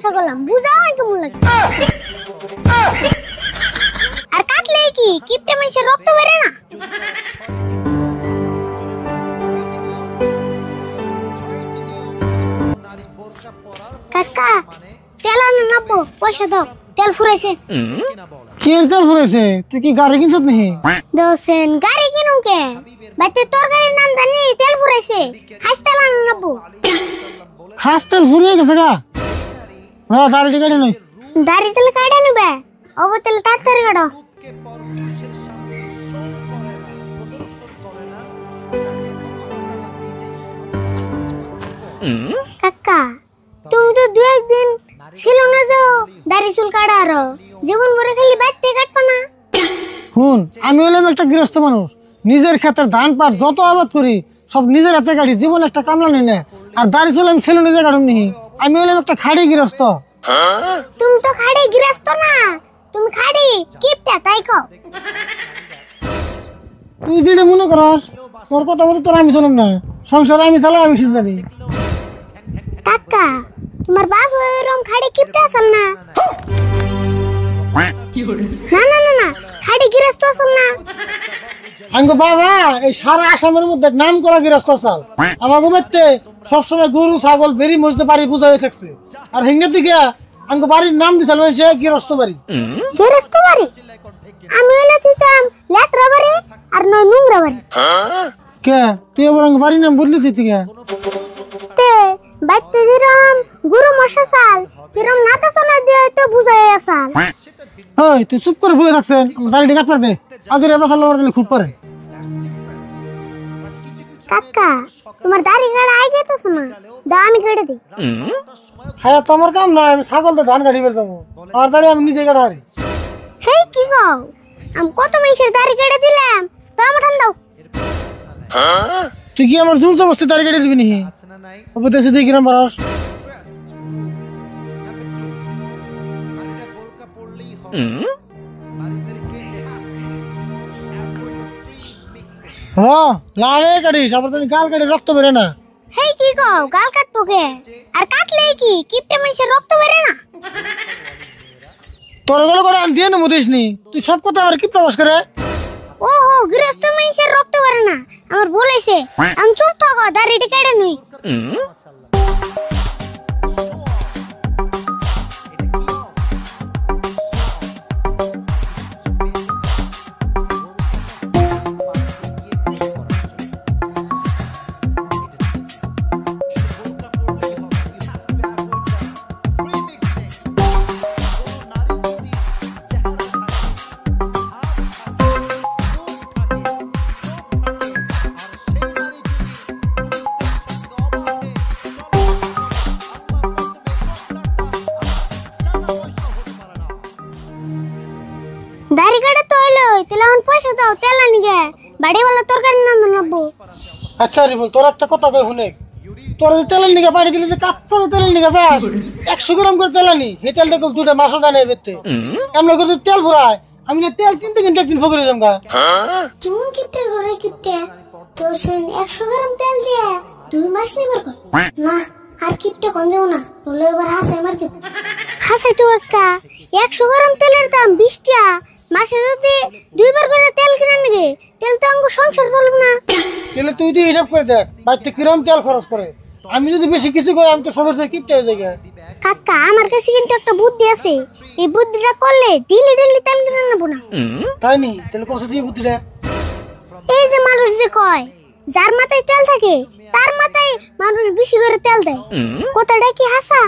কথা বললাম, বুঝাও আর কেমন লাগে। আর কাটলে কি কিপটে মানুষের রক্ত বেরে না? কাকা তেল আনো নাবো, পয়সা দাও, তেল ফুরাইছে। কি তেল ফুরাইছে? তুই কি গাড়ি কিনছত নাকি? দোসেন গাড়ি কিনো কে? বাইতে তরকারির নাম জানি তেল ফুরাইছে, খাস তেল আনো নাবো। খাস তেল ফুরিয়ে গেছে গা? না দাড়ি কাটে নই। দাড়ি তেল কাটে নিবে, অব তেল তাড়াতাড়ি কাটো। কাকা তুমি তো দু একদিন ছিল না যাও দাড়ি চুল কাটার, জীবন ভরে খালি বাইতে কাটবো না? হুন, আমি হলাম একটা গৃহস্থ মানুষ, নিজের ক্ষেতের ধান পাট যত আবাদ করি সব নিজের হাতে কাটি, জীবন একটা কামলা নেই না। আর দাড়ি চুল আমি ছেলে নিজে কাটুম নি, আমি হলাম একটা খাড়ি গৃহস্থ। তুমি তো খাড়ি গৃহস্থ না, তুমি খাড়ি কিপটা, তাই কও। তুই যেটা মনে করস তোর কথা মতো তোর আমি চলাম না, সংসার আমি চালাই, আমি ঠিক জানি। কাকা তোমার বাপ এরকম খাড়ি কিপটা আসল না? না না না না, খাড়ি গৃহস্থ আসল না। আঙ্গো বাবা এই সারা আসামের মধ্যে নাম করা গৃহস্থ চাল, আমার বাড়িতে সবসময় গরু ছাগল বেরি মসজিদে বাড়ি পূজা হয়ে থাকছে। আর হিঙ্গের দিকে আঙ্গো বাড়ির নাম দিছিল সে গৃহস্থ বাড়ি। গৃহস্থ বাড়ি? আমি হইলে দিতাম লেটরা বাড়ি আর নয় নোংরা বাড়ি। কে তুই আবার আঙ্গো বাড়ির নাম বদলে দিতি কে? তে বাইতে যেরম গরু মশা চাল এরম নাতা সোনা দিয়ে তো বুঝাই আসাল। ওই তুই চুপ করে বলে থাকছেন, দাড়িটা কাটবার দে, আজরে এবার সাল্লাহ দিলে খুব পারে। কাকা তোমার দাড়ি কাটা আই গেতেছে না, দাও আমি কেটে দিই। হ্যাঁ তোমার কাম না, আমি ছাগল তো ধান কাটি বেরতাম, আমার দাড়ি আমি নিজে কাটা হারি। হেই কি গো, আমি কত মানুষের দাড়ি কেটে দিলাম, তো আমার ঠান দাও। তুই কি আমার জুল জবস্তি দাড়ি কেটে দিবি নি? ওপর দেশে দিয়ে কিরম পারস? হ্যাঁ লাগে কাটিস, আবার তুমি গাল কাটি রক্ত বেরে না। হেই কি গো, গাল কাটবো কে? আর কাটলে কি কিপটে মানুষের রক্ত বেরে না? তোর গেলে করে আমি দিয়ে নেবো দিস নি, তুই সব কথা আমার কি প্রকাশ করে? ওহো, গৃহস্থ মানুষের রক্ত বেরে না আমার বলেছে, আমি চুপ থাকো, দাড়িটা কেটে নই। দাড়ি কাটে তো হইলো, তাহলে এখন পয়সা দাও, তেল আনি গে, বাড়িওয়ালা তরকারি না নেবো। আচ্ছা রে বল, তোর একটা কথা কই শুনে, তোর যে তেলের নিগা পাড়ি দিলে যে কাঁচা যে তেলের নিগা যাস 100 গ্রাম করে তেল আনি, সেই তেল দেখো দুটা মাসও জানে বেতে এমন করে তেল ভরায়, আমি না তেল কিনতে কিনতে একদিন ফকির হইলাম গা। কেমন কিপটে ঘরে কিপটে, তো সে 100 গ্রাম তেল দিয়ে 2 মাস নিবার কয় না। আর কিপটে কোন যাও না, বলে এবার হাসাই মার দিব। হাসাই তো একটা 100 গ্রাম তেলের দাম 20 টাকা, মাসে যদি 2 বার করে তেল কিনা নিবে, তেল তো আঙ্গু সংসার চলবে না। তাহলে তুই তো হিসাব করে দেখ বাড়িতে কিরম তেল খরচ করে, আমি যদি বেশি কিছু করি আমি তো সবার সাথে কিপটে হয়ে যাই। কাকা আমার কাছে কিন্তু একটা বুদ্ধি আছে, এই বুদ্ধিটা করলে ডেলি ডেলি তেল কিনা নেব না। তাই নি? তাহলে কত দিয়ে বুদ্ধিটা? এই যে মানুষ যে কয় যার মাথায় তেল থাকে তার মাথায় মানুষ বেশি করে তেল দেয়, কথাটা কি হাসা?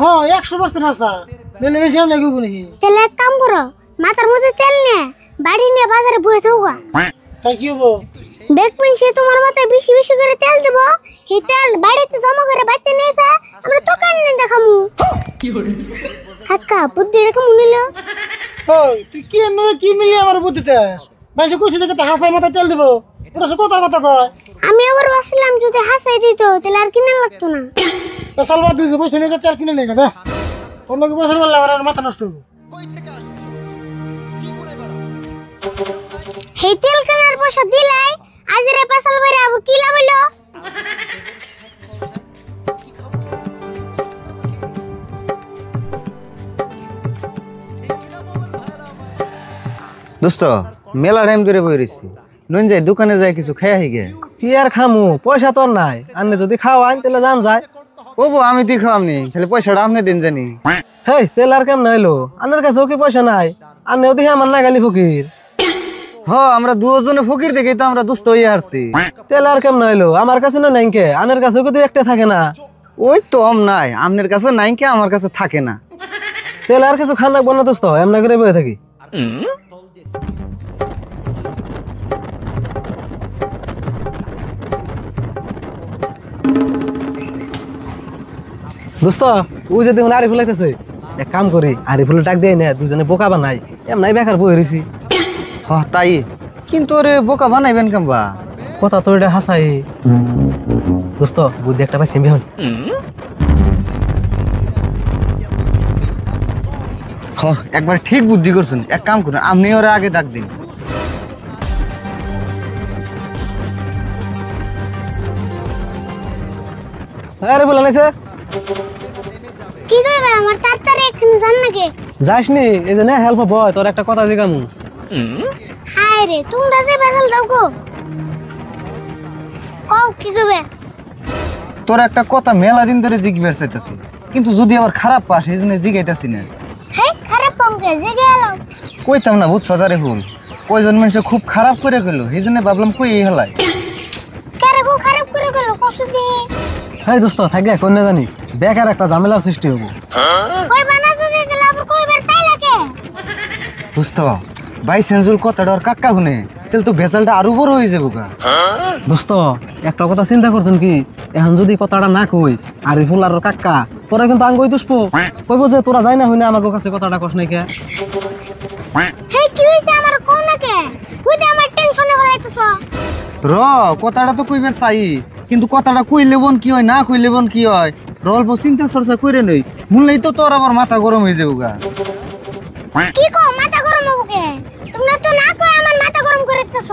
হ্যাঁ 100% হাসা, নইলে বেশি আমি লাগবো নাকি? তাহলে এক কাম করো, মাথার মধ্যে তেল নে বাড়ি নিয়ে বাজারে বয়ে থাকুগা। তাই কি হবো? দেখবেন সে তোমার মাথায় বেশি বেশি করে তেল দেব, এই তেল বাড়িতে জমা করে বাড়িতে নিয়ে ফে আমরা দোকান নিয়ে দেখামু। কাকা বুদ্ধিটা কেমন নিলো? ওই তুই কি কি মিলি আমার বুদ্ধিতে ভাই কইছি দেখে তো হাসাই মাথায় তেল দেবো, তোর সাথে কথার কথা কয়। আমি আবার ভাবছিলাম যদি হাসাই দিত তাহলে আর কিনা লাগতো না। তো সালবা তুই পয়সা নিয়ে তেল কিনে নেই গা, অন্য কি পয়সা বললে আমার মাথা নষ্ট হবো। এই তেল কেনার পয়সা দিলাই আজরে পেছাল বাইরে আবার কি লাভ হইলো? দোস্ত মেলা টাইম ধরে বই রয়েছি নুন যাই দোকানে যাই কিছু খেয়ে আহি গে। কি আর খামু পয়সা তো আর নাই আনলে যদি খাওয়ান তাহলে জান যায়। ও বউ আমি তুই খাওয়ামনি তাহলে পয়সাটা আপনি দিন জানি। হেই তেল আর কেমন হইলো আনের কাছেও কি পয়সা নাই আন্নেও দেখি আমার না গালি ফকির। হ আমরা দুজনে ফকির দেখেই তো আমরা দুস্থ হয়ে আসছি। তেল আর কেমন হইলো আমার কাছে না নাই কে আনের কাছেও কিন্তু একটা থাকে না। ওই তো নাই আপনার কাছে নাই কে আমার কাছে থাকে না। তেল আর কিছু খান রাখবো না দোস্ত এমন করে বয়ে থাকি। দোস্ত ও যে দেখুন আরিফুল লাগতেছে এক কাম করি আরিফুল ডাক দেয় না দুজনে বোকা বানাই এমনাই বেকার বই রয়েছি। হ তাই কিন্তু ওরে বোকা বানাইবেন কেমবা? কথা তো এটা হাসাই দোস্ত বুদ্ধি একটা পাইছি বিহন। হ একবার ঠিক বুদ্ধি করছেন এক কাম করুন আপনি ওরে আগে ডাক দিন। আরে বলে নাইছে কি কইবা আমার তাড়াতাড়ি এখানে যান নাকি? যাস নি এই যে না হেল্প বয় তোর একটা কথা জিগামু। হায় রে তোমরা যে বেজাল দাও গো কও কি কইবে? তোর একটা কথা মেলা দিন ধরে জিজ্ঞেস চাইতেছি কিন্তু যদি আবার খারাপ পাস এই জন্য জিগাইতেছি না। হে খারাপ পমকে জেগে এলো কইতাম না বুঝছো তারে ফুল কয়জন মানুষ খুব খারাপ করে গেল এই জন্য ভাবলাম কই এই হেলাই। কারে গো খারাপ করে গেল কষ্ট দিয়ে হেই দোস্ত থাকে কোন না জানি বেকার একটা ঝামেলার সৃষ্টি হবো। কই বানা যদি দিলা আবার কইবার চাই লাগে বুঝত ভাই সেঞ্জুল কথাটা ওর কাকা শুনে তাহলে তো ভেজালটা আরো বড় হয়ে যাবো গা। দোস্ত একটা কথা চিন্তা করছেন কি এখন যদি কথাটা না কই আরিফুল আর ওর কাকা পরে কিন্তু আঙ্গই দুষবো কইবো যে তোরা যাই না হই না আমাকে কাছে কথাটা কস নাই কে। হে কি হইছে আমার কোন নাকি বুঝে আমার টেনশনে হলাইতেছ র কথাটা তো কইবার চাই কিন্তু কথাটা কইলে বোন কি হয় না কইলে বোন কি হয় অল্প চিন্তা চর্চা করে নই শুনলেই তো তোর আবার মাথা গরম হয়ে যাবো গা। কি কো মাথা গরম হবকে তোমরা তো না কই আমার মাথা গরম করে দিতেছ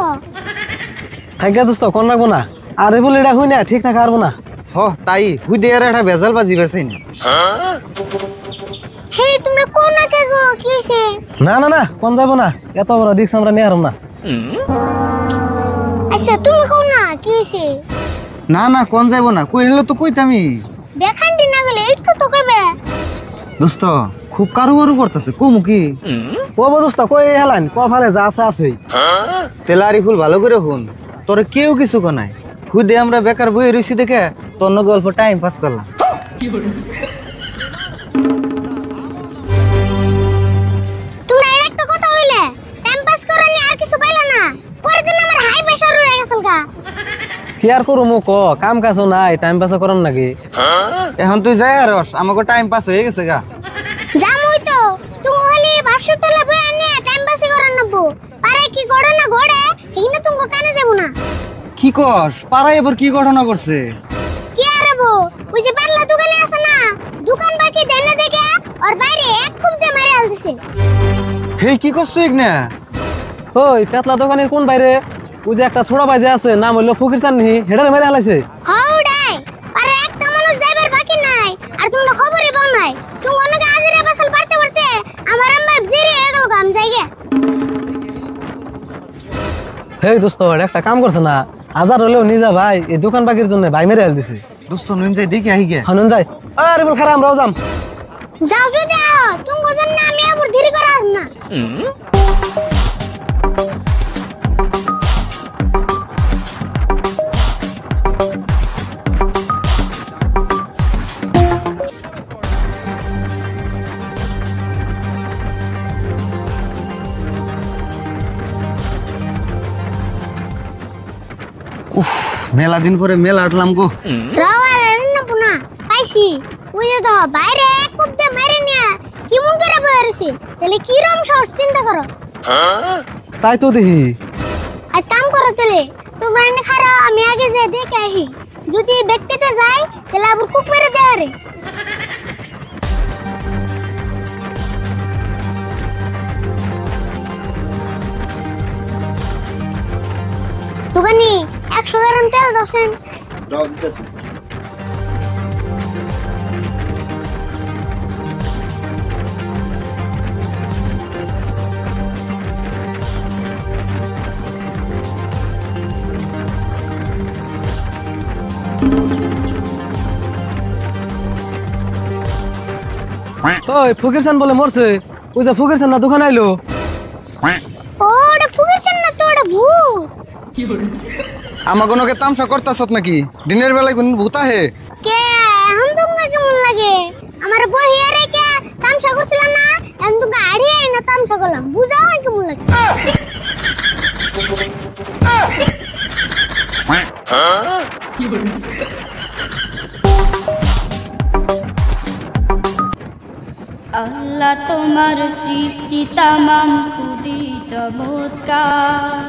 থাকে দোস্ত কোন রাখবো না আরিফুল এটা হই না ঠিক থাকে পারবো না। হ তাই হুই দিয়ে একটা ভেজাল বাজি বেরছেন। হে তোমরা কোন নাকি গো কি হইছে? না না না কোন যাবো না এত বড় রিক্স আমরা নিয়ে আরম না। আচ্ছা তুমি কোন না কি হইছে? না না কোন যাইবো না কই হলো তো কইতামি। দেখান্ডি না গেলে একটু তো কইবে দোস্ত খুব কারু করতেছে কমু কি? ও দোস্ত কই হেলান ক ফালে যা আছে আছে তেলারি ফুল ভালো করে শুন তোর কেউ কিছু নাই খুদে আমরা বেকার বই রইছি দেখে তোর গল্প টাইম পাস করলাম। তোমরা একটা কথা হইলে টাইম পাস করনি আর কিছু পাইলা না পরের দিন আমার হাই প্রেসার হয়ে গেছিল গা। কি আর করু মো ক কাম কাজ নাই টাইম পাস করেন নাকি? এখন তুই যাই আর আমাকে টাইম পাস হয়ে গেছে গা। জামুই তো তুমি হলি ভাবছো তোলা বই আনে টাইম পাস করার নবো পারে কি গড়ে না গড়ে এখানে তুমি কানে যাব না। কি কস পাড়ায় এবার কি ঘটনা করছে? কি আর হবো ওই যে পারলা দোকানে আছে না দোকান বাকি দেনে দেখে আর বাইরে এক কুমতে মারে আল দিছে। হে কি করছো না? ওই পেতলা দোকানের কোন বাইরে ওই যে একটা ছোড়া ভাই যে আছে নাম হইলো ফকির চাননি হেডারে মেরে হালাইছে। হাউডাই আরে একটা মানুষ যাইবার বাকি নাই আর তোমরা খবরই পাও নাই তুমি অনেকে আজিরা বাসাল পারতে পারতে আমার আম্মা জিরে হয়ে গেল গাম জায়গা। হেই দোস্ত একটা কাম করছে না হাজার হলেও নিজা ভাই এই দোকান বাকির জন্য ভাই মেরে হাল দিছে। দোস্ত নুন যাই দেখি আহি গে। হানুন যাই আরে বল খারাপ আমরাও যাম। যাও যদি আও তুমি জন্য আমি আবার দেরি করার না। উফ মেলা দিন পরে মেলা আটলাম গো। রাওয়ার রান্না পুনা পাইছি ওই যে তো বাইরে এক কুপতে মারে নিয়া কি মন করে বইরছি তাহলে কি রকম সাহস চিন্তা করো। তাই তো দেখি আর কাম করো তাহলে তোমরা এনে খারা আমি আগে যে দেখে আহি যদি ব্যক্তিতে যাই তাহলে আবার কুক মেরে দেয় রে। দোকানি 100 গ্রাম তেল দছেন। ওই ফকির চান বলে মরছে, ওই যে ফকির চান না দোকান আইলো। ওটা ফুকেছেন না তো, ওটা ভূত। আমার কোনোকে তামসা করতাছত নাকি? দিনের বেলায় কোন ভূত আহে? কে এখন তোমাকে কেমন লাগে? আমার বহিয়া রেখে তামসা করছিলাম না, এখন তো গাড়ি না তামসা করলাম, বুঝাও আর কেমন লাগে। আল্লাহ তোমার সৃষ্টি তামাম খুদি চমৎকার,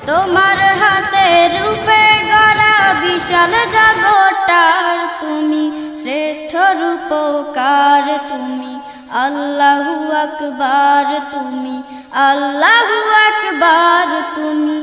তোমার হাতে রূপে গড়া বিশাল জগৎটার তুমি শ্রেষ্ঠ রূপকার, তুমি আল্লাহু আকবার, তুমি আল্লাহু আকবার, তুমি